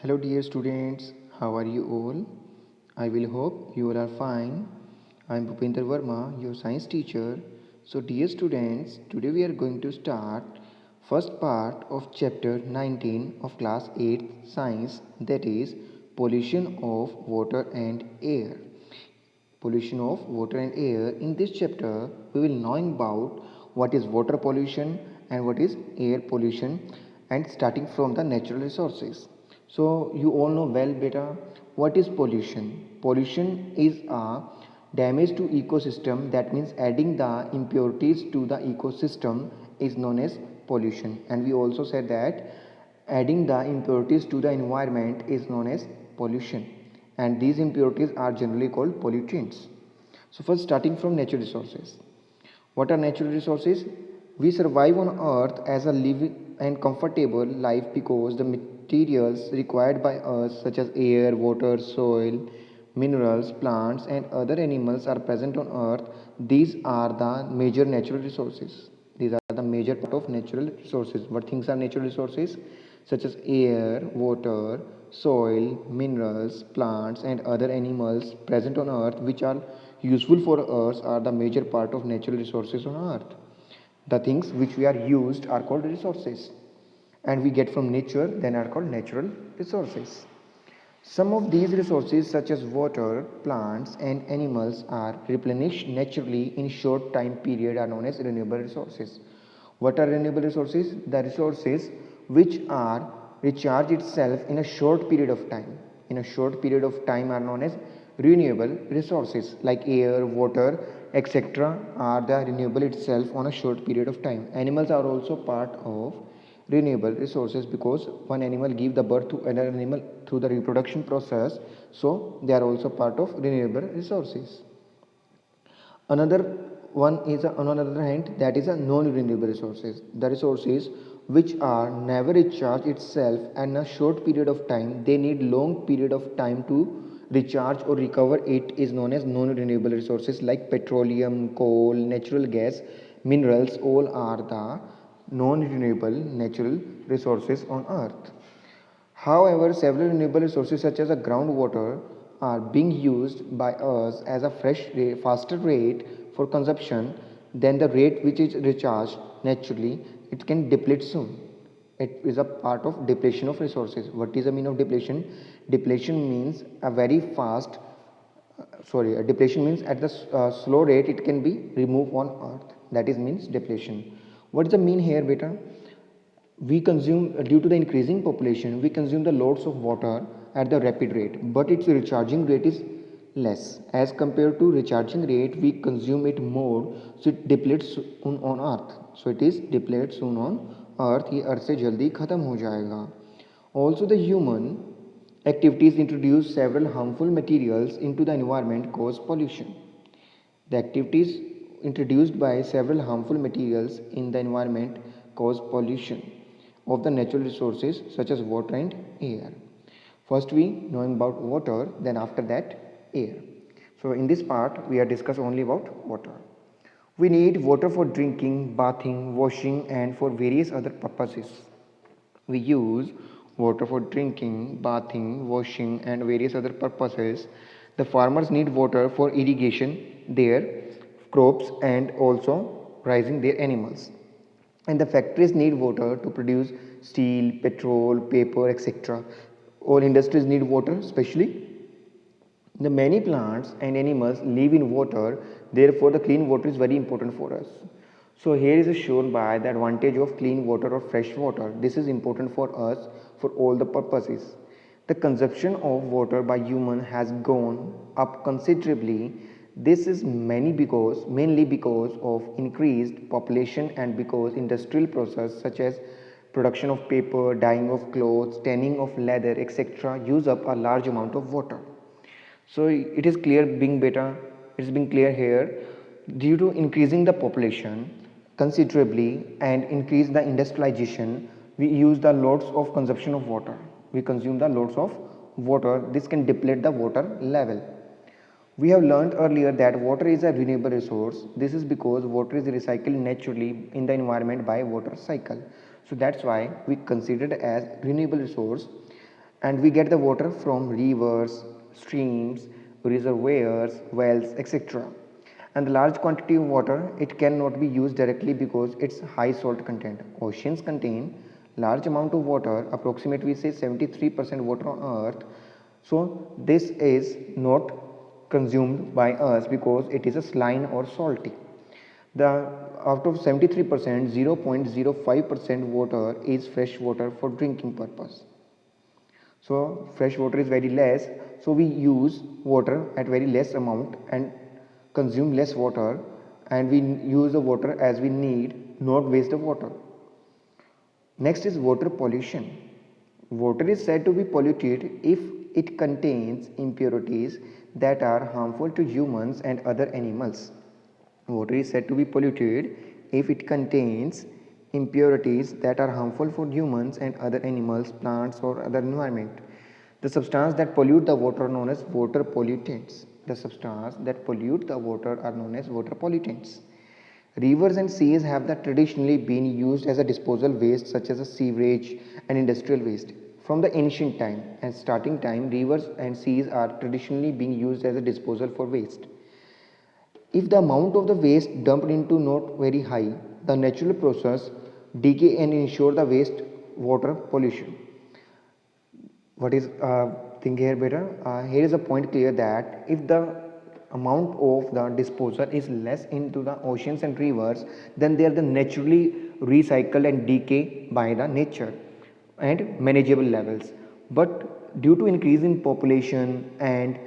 Hello dear students, how are you all? I will hope you all are fine. I am Bhupender Verma, your science teacher. So dear students, today we are going to start first part of chapter 19 of class 8 science, that is pollution of water and air. Pollution of water and air. In this chapter, we will know about what is water pollution and what is air pollution, and starting from the natural resources. So you all know well beta what is pollution. Pollution is a damage to ecosystem, that means adding the impurities to the ecosystem is known as pollution. And we also said that adding the impurities to the environment is known as pollution, and these impurities are generally called pollutants. So first, starting from natural resources. What are natural resources? We survive on earth as a living and comfortable life because the materials required by us, such as air, water, soil, minerals, plants and other animals, are present on earth. These are the major natural resources. These are the major part of natural resources. What things are natural resources? Such as air, water, soil, minerals, plants and other animals present on earth which are useful for us are the major part of natural resources on earth. The things which we are used are called resources, and we get from nature then are called natural resources. Some of these resources, such as water, plants, and animals, are replenished naturally in short time period, are known as renewable resources. What are renewable resources? The resources which are recharge itself in a short period of time. In a short period of time are known as renewable resources, like air, water, etc. are the renewable itself on a short period of time. Animals are also part of renewable resources because one animal give the birth to another animal through the reproduction process, so they are also part of renewable resources. Another one is on another hand, that is a non-renewable resources, the resources which are never recharge itself and a short period of time, they need long period of time to recharge or recover it, is known as non-renewable resources, like petroleum, coal, natural gas, minerals, all are the non-renewable natural resources on earth. However, several renewable resources such as groundwater are being used by us as a faster rate for consumption than the rate which is recharged naturally. It can deplete soon. It is a part of depletion of resources. What is the meaning of depletion? Depletion means a very fast, depletion means at the slow rate it can be removed on earth. That is means depletion. What is the mean here, beta? We consume, due to the increasing population, we consume the loads of water at the rapid rate, but its recharging rate is less as compared to recharging rate. We consume it more, so it depletes soon on earth. So it is depletes soon on earth. ये अर्थ से जल्दी खत्म हो जाएगा. Also, the human activities introduce several harmful materials into the environment, cause pollution. The activities introduced by several harmful materials in the environment cause pollution of the natural resources such as water and air. First we knowing about water, then after that air. So in this part we are discuss only about water. We need water for drinking, bathing, washing and for various other purposes. We use water for drinking, bathing, washing and various other purposes. The farmers need water for irrigation their crops and also raising their animals. And the factories need water to produce steel, petrol, paper, etc. All industries need water, especially the many plants and animals live in water, therefore the clean water is very important for us. So here is shown by the advantage of clean water or fresh water. This is important for us for all the purposes. The consumption of water by human has gone up considerably. This is mainly because of increased population and because industrial process such as production of paper, dyeing of clothes, tanning of leather, etc. use up a large amount of water. So it is clear being beta, it is being clear here, due to increasing the population considerably and increase the industrialization, we use the loads of consumption of water. We consume the loads of water. This can deplete the water level. We have learned earlier that water is a renewable resource. This is because water is recycled naturally in the environment by water cycle. So that's why we consider it as renewable resource. and we get the water from rivers, streams, reservoirs, wells, etc. And the large quantity of water, it cannot be used directly because it's high salt content. Oceans contain large amount of water, approximately say 73% water on earth. So this is not consumed by us because it is a saline or salty. The out of 73%, 0.05% water is fresh water for drinking purpose. So fresh water is very less, so we use water at very less amount and consume less water, and we use the water as we need, not waste the water. Next is water pollution. Water is said to be polluted if it contains impurities that are harmful to humans and other animals. Water is said to be polluted if it contains impurities that are harmful for humans and other animals, plants, or other environment. The substance that pollute the water are known as water pollutants. The substance that pollute the water are known as water pollutants. Rivers and seas have traditionally been used as a disposal waste such as a sewage and industrial waste. From the ancient time and starting time, rivers and seas are traditionally being used as a disposal for waste. If the amount of the waste dumped into not very high, the natural process decay and ensure the waste water pollution. What is thing here better? Here is a point clear that if the amount of the disposal is less into the oceans and rivers, then they are the naturally recycled and decay by the nature and manageable levels. But due to increase in population and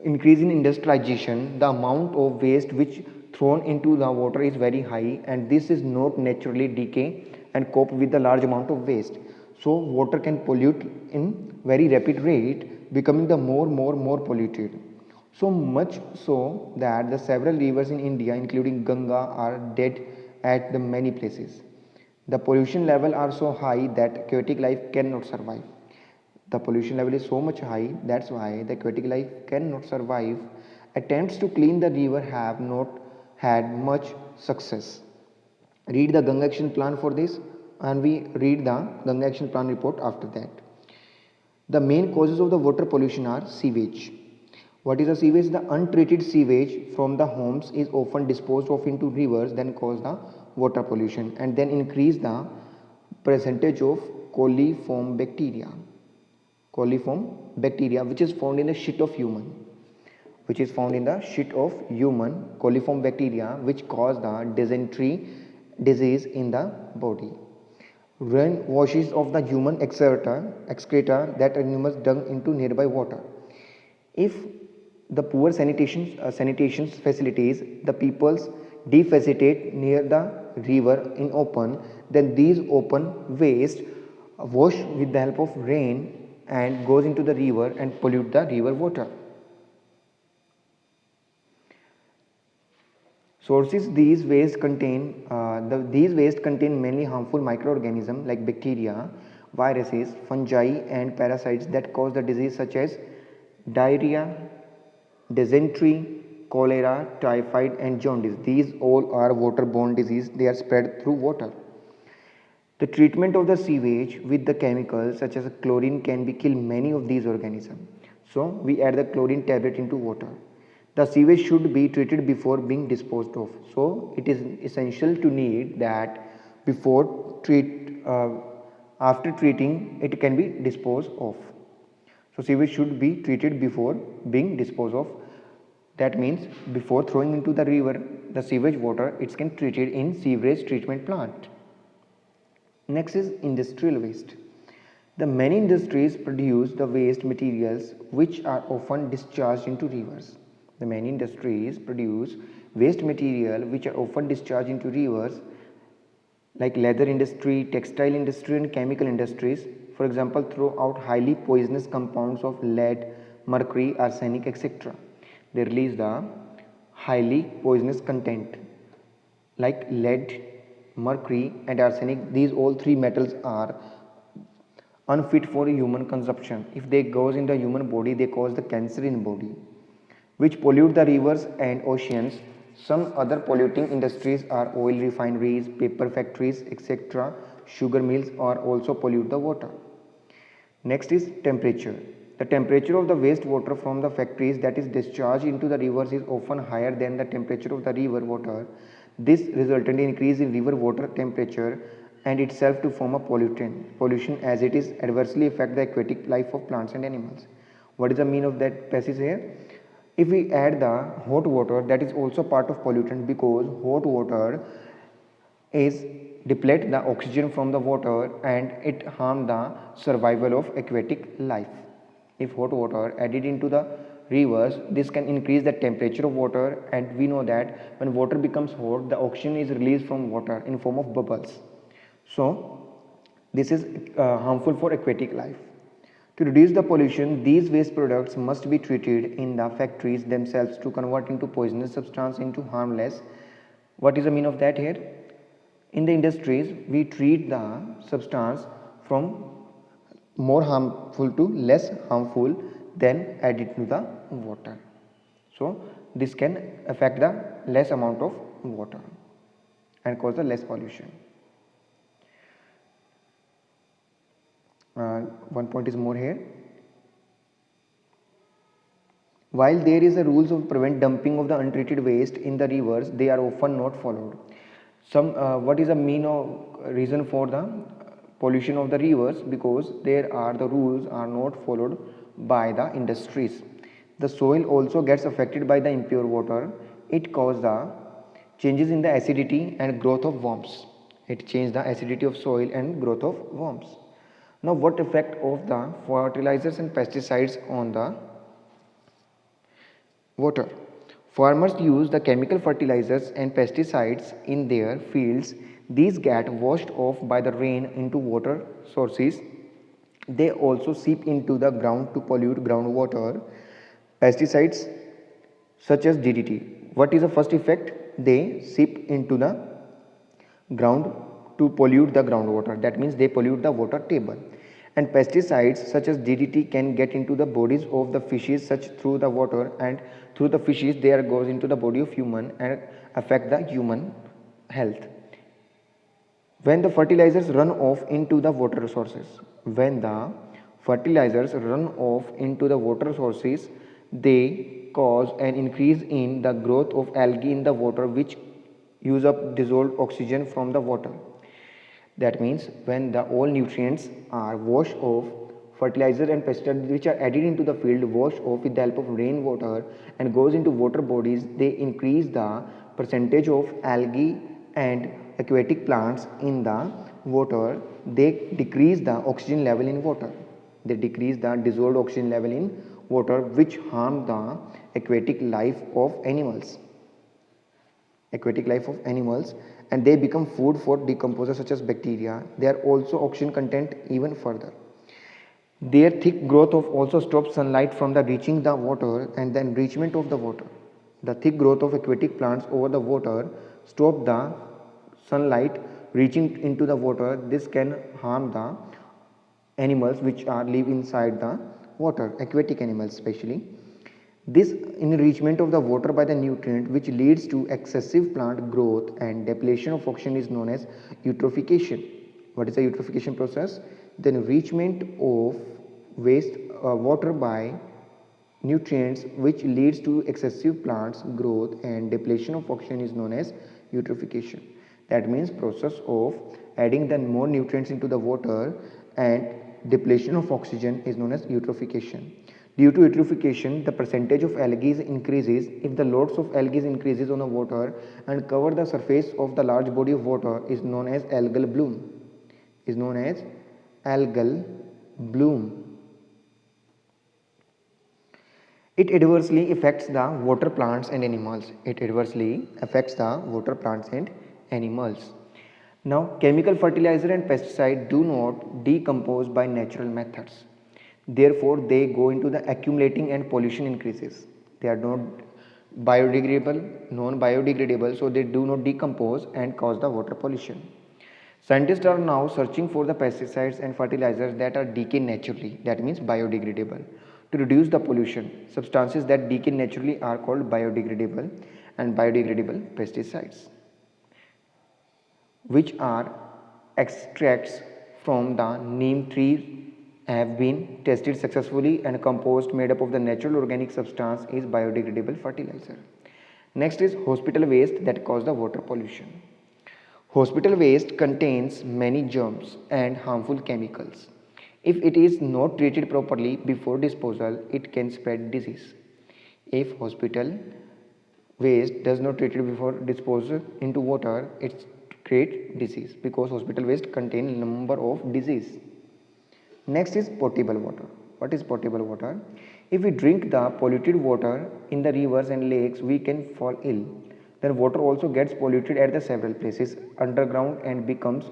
increase in industrialization, the amount of waste which thrown into the water is very high, and this is not naturally decay and cope with the large amount of waste. So water can pollute in very rapid rate, becoming the more polluted. So much so that the several rivers in India, including Ganga, are dead at the many places. The pollution level are so high that aquatic life cannot survive. The pollution level is so much high, that's why the aquatic life cannot survive. Attempts to clean the river have not had much success. Read the Ganga Action Plan for this, and we read the Ganga Action Plan report after that. The main causes of the water pollution are sewage. What is a sewage? The untreated sewage from the homes is often disposed of into rivers, then cause the water pollution and then increase the percentage of coliform bacteria. Coliform bacteria, which is found in the shit of human. Coliform bacteria, which cause the dysentery disease in the body. Rain washes of the human excreta that animals dung into nearby water. If the poor sanitation facilities, the peoples defecatate near the river in open, then these open waste wash with the help of rain and goes into the river and pollute the river water. Sources: these waste contain mainly harmful microorganisms like bacteria, viruses, fungi, and parasites that cause the disease such as diarrhea, dysentery, cholera, typhoid, and jaundice. These all are waterborne disease. They are spread through water. The treatment of the sewage with the chemicals such as chlorine can be kill many of these organisms. So we add the chlorine tablet into water. The sewage should be treated before being disposed of. So it is essential to need that after treating it can be disposed of. So sewage should be treated before being disposed of. That means before throwing into the river the sewage water, it can be treated in sewage treatment plant. Next is industrial waste. The many industries produce the waste materials which are often discharged into rivers. The many industries produce waste material which are often discharged into rivers like leather industry, textile industry, and chemical industries. For example, throw out highly poisonous compounds of lead, mercury, arsenic, etc. They release the highly poisonous content like lead, mercury, and arsenic. These all three metals are unfit for human consumption. If they goes in the human body, they cause the cancer in body, which pollute the rivers and oceans. Some other polluting industries are oil refineries, paper factories, etc. Sugar mills are also pollute the water. Next is temperature. The temperature of the wastewater from the factories that is discharged into the rivers is often higher than the temperature of the river water. This resulted in increase in river water temperature and itself to form a pollution as it is adversely affect the aquatic life of plants and animals. What is the mean of that passage here? If we add the hot water, that is also part of pollutant, because hot water is deplete the oxygen from the water and it harm the survival of aquatic life. If hot water added into the rivers, this can increase the temperature of water, and we know that when water becomes hot, the oxygen is released from water in form of bubbles. So this is harmful for aquatic life. To reduce the pollution, these waste products must be treated in the factories themselves to convert into poisonous substance into harmless. What is the mean of that here? In the industries, we treat the substance from more harmful to less harmful, then add it to the water. So this can affect the less amount of water and cause the less pollution. One point is more here. While there is a rules of prevent dumping of the untreated waste in the rivers, they are often not followed. What is the mean of reason for the pollution of the rivers? Because there are the rules are not followed by the industries. The soil also gets affected by the impure water. It causes the changes in the acidity and growth of worms. It changes the acidity of soil and growth of worms. Now, what effect of the fertilizers and pesticides on the water? Farmers use the chemical fertilizers and pesticides in their fields. These get washed off by the rain into water sources. They also seep into the ground to pollute groundwater. Pesticides such as DDT. What is the first effect? They seep into the ground to pollute the groundwater. That means they pollute the water table. And pesticides such as DDT can get into the bodies of the fishes such through the water, and through the fishes there goes into the body of human and affect the human health. When the fertilizers run off into the water resources, when the fertilizers run off into the water sources, they cause an increase in the growth of algae in the water, which use up dissolved oxygen from the water. That means when the all nutrients are washed off, fertilizer and pesticides which are added into the field wash off with the help of rainwater and goes into water bodies, they increase the percentage of algae and aquatic plants in the water. They decrease the oxygen level in water. They decrease the dissolved oxygen level in water, which harm the aquatic life of animals. And they become food for decomposers such as bacteria. They are also oxygen content even further. Their thick growth of also stops sunlight from the reaching the water and the enrichment of the water. The thick growth of aquatic plants over the water stop the sunlight reaching into the water. This can harm the animals which are live inside the water, aquatic animals especially. This enrichment of the water by the nutrient, which leads to excessive plant growth and depletion of oxygen, is known as eutrophication. What is the eutrophication process? The enrichment of waste water by nutrients, which leads to excessive plants growth and depletion of oxygen, is known as eutrophication. That means process of adding the more nutrients into the water and depletion of oxygen is known as eutrophication. Due to eutrophication, the percentage of algae increases. If the loads of algae increases on the water and cover the surface of the large body of water, is known as algal bloom. It adversely affects the water plants and animals. Now, chemical fertilizer and pesticide do not decompose by natural methods. Therefore, they go into the accumulating and pollution increases. They are not non-biodegradable, so they do not decompose and cause the water pollution. Scientists are now searching for the pesticides and fertilizers that are decay naturally, that means biodegradable, to reduce the pollution. Substances that decay naturally are called biodegradable and biodegradable pesticides, which are extracts from the neem tree have been tested successfully, and compost made up of the natural organic substance is biodegradable fertilizer. Next is hospital waste that cause the water pollution. Hospital waste contains many germs and harmful chemicals. If it is not treated properly before disposal, it can spread disease. If hospital waste does not treated before disposal into water, it creates disease because hospital waste contain number of disease. Next is potable water. What is potable water? If we drink the polluted water in the rivers and lakes, we can fall ill. Then water also gets polluted at the several places underground and becomes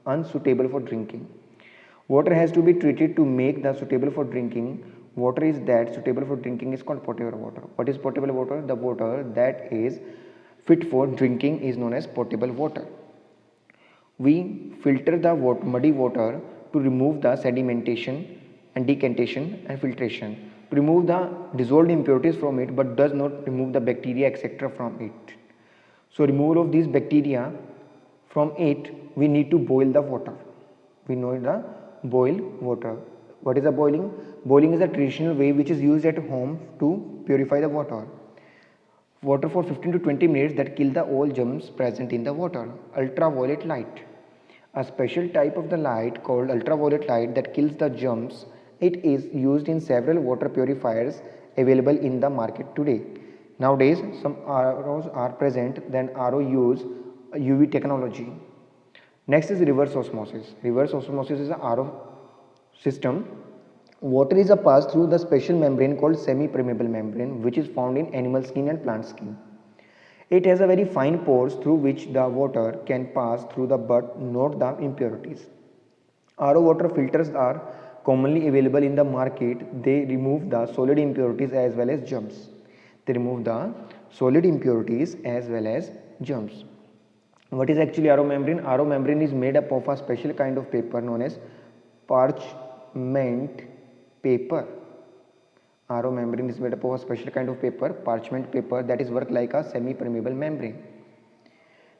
unsuitable for drinking. Water has to be treated to make the suitable for drinking. Water is that suitable for drinking is called potable water. What is potable water? The water that is fit for drinking is known as potable water. We filter the muddy water to remove the sedimentation and decantation and filtration to remove the dissolved impurities from it, but does not remove the bacteria etc. from it. So removal of these bacteria from it, we need to boil the water. We know the boil water. What is the boiling? Boiling is a traditional way which is used at home to purify the water. Water for 15 to 20 minutes that kill the all germs present in the water. Ultraviolet light. A special type of the light called ultraviolet light that kills the germs. It is used in several water purifiers available in the market today. Nowadays, some ROs are present, then RO use UV technology. Next is reverse osmosis. Reverse osmosis is a RO system. Water is passed through the special membrane called semi-permeable membrane, which is found in animal skin and plant skin. It has a very fine pores through which the water can pass through but not the impurities. RO water filters are commonly available in the market. They remove the solid impurities as well as germs. They remove the solid impurities as well as germs. What is actually RO membrane? RO membrane is made up of a special kind of paper known as parchment paper. RO membrane is made up of a special kind of paper, parchment paper, that is work like a semi-permeable membrane.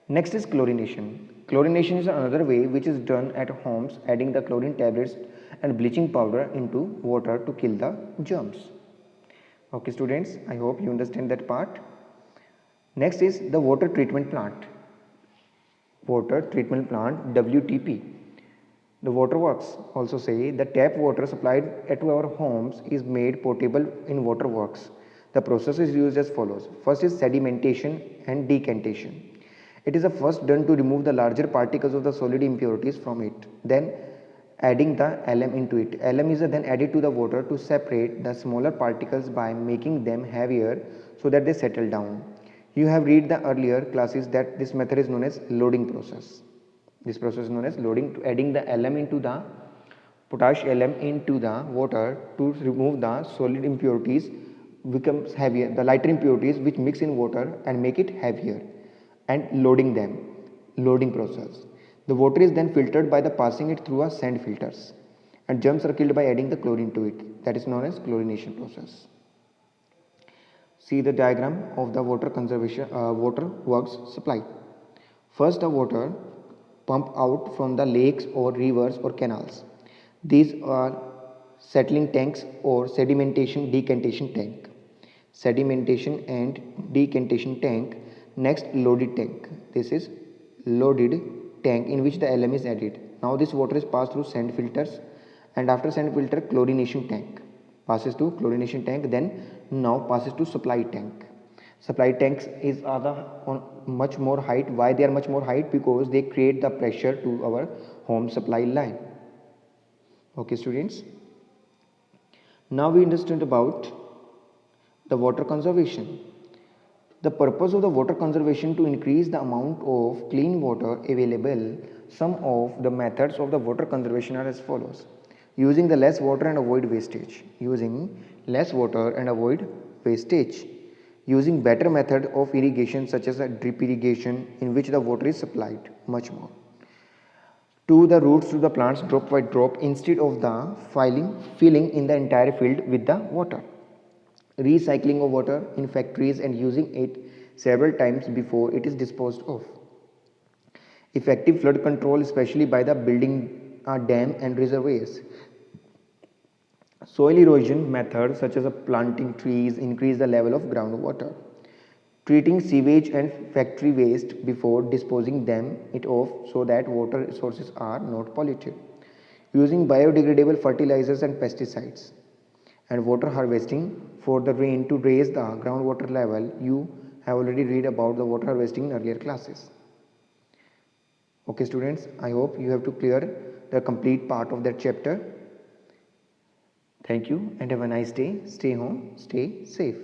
Next is chlorination. Chlorination is another way which is done at homes, adding the chlorine tablets and bleaching powder into water to kill the germs. Okay students, I hope you understand that part. Next is the water treatment plant. Water treatment plant, WTP. The waterworks also say the tap water supplied at our homes is made potable in waterworks. The process is used as follows. First is sedimentation and decantation. It is first done to remove the larger particles of the solid impurities from it. Then adding the alum into it. Alum is then added to the water to separate the smaller particles by making them heavier so that they settle down. You have read the earlier classes that this method is known as loading process. This process is known as loading, adding the alum into the potash alum into the water to remove the solid impurities becomes heavier, the lighter impurities which mix in water and make it heavier, and loading them, loading process. The water is then filtered by the passing it through a sand filters, and germs are killed by adding the chlorine to it. That is known as chlorination process. See the diagram of the water conservation water works supply. First, the water pump out from the lakes or rivers or canals. These are settling tanks or sedimentation decantation tank. Sedimentation and decantation tank. Next, loaded tank. This is loaded tank in which the alum is added. Now this water is passed through sand filters, and after sand filter, chlorination tank. Passes to chlorination tank, then now passes to supply tank. Supply tanks are on much more height. Why they are much more height? Because they create the pressure to our home supply line. Okay students, now we understand about the water conservation. The purpose of the water conservation to increase the amount of clean water available. Some of the methods of the water conservation are as follows. Using the less water and avoid wastage. Using less water and avoid wastage. Using better method of irrigation such as a drip irrigation in which the water is supplied much more to the roots to the plants drop by drop instead of the filling in the entire field with the water. Recycling of water in factories and using it several times before it is disposed of. Effective flood control, especially by the building a dam and reservoirs. Soil erosion methods such as planting trees increase the level of groundwater. Treating sewage and factory waste before disposing them it off so that water sources are not polluted. Using biodegradable fertilizers and pesticides. And water harvesting for the rain to raise the groundwater level. You have already read about the water harvesting in earlier classes. Okay students, I hope you have to clear the complete part of that chapter. Thank you and have a nice day. Stay home, stay safe.